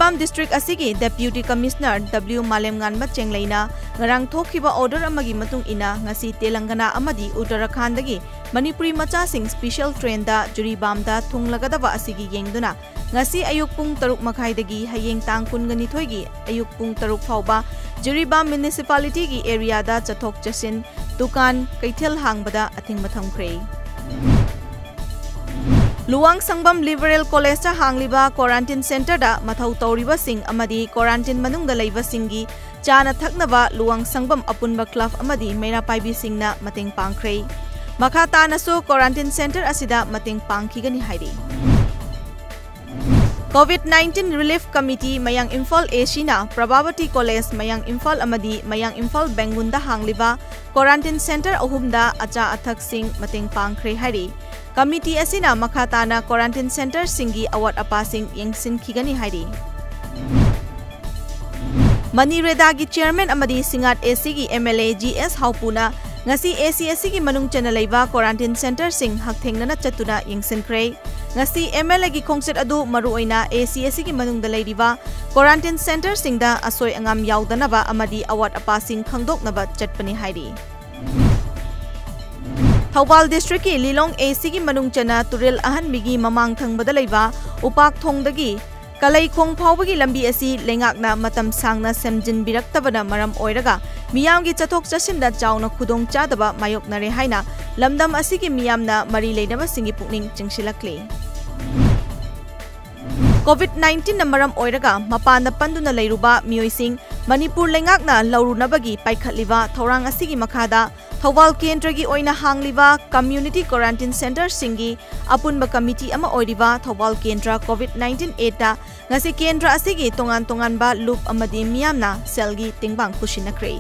Jiribam District asigi Deputy Commissioner W. Malemnganba Chengleina ngarang thokhiba order amagi matung ina ngasi Telangana amadi Uttarakhand dagi Manipuri machasing special train da Jiribam da thunglagadaba asigi yengduna ngasi ayuk pung 3:30 dagi hayeng tang 12 gi ayuk pung 3 fauba Jiribam municipality gi area da chathok chasin dukan kaithel hangbada athingma thamkhre. Luang Sangbam Liberal College ta hangliba quarantine center da mathau tawriba sing amadi quarantine manungda leiba singi chana thaknaba Luang Sangbam apunba club amadi meira paibi singna mateng pangkhre. Makha tanaso quarantine center asida mateng pangkhigani hairi. COVID-19 Relief Committee Mayang Imphal Ashina Prabhavati College Mayang Imphal amadi Mayang Imphal Bengunda hangliba quarantine center ahumda acha athak sing mateng pangkhre hairi. Committee asina makhatana quarantine center singi award apasing yengsin khigani hairi. Manireda gi chairman amadi Singat AC gi MLA GS Haupuna ngasi AC gi manung chana leiba quarantine center sing hakthengna chatuna yengsin khre. Ngasi MLA gi khongset adu maruoina AC gi manung da leiriba quarantine center singda asoi angam yaudana amadi award apasing khangdoknaba chatpani hairi. Thawbal District ki Lilong AC ki manung chana Turil Ahan Migi mamang thangbada leiba upak thongdagi kalai khong phawbagi lambi asi lengakna matam sangna semjin biraktabana maram oiraga miyamgi chathok chasinda chauna khudong chadaba mayoknare haina lamdam asigi miyamna mari leinaba singi pukning chingsilakle. COVID-19 na maram oiraga mapanda panduna leiruba miyoising Manipur lengakna laurunabagi paikhatliba thorang asigi makhada Thawbal Kendra gi oina hangliba community quarantine center singi apunba committee ama oiriba Thawbal Kendra COVID-19 eta ngasi Kendra asigi tongan ba loop amadi miyamna selgi tingbang pusinakre.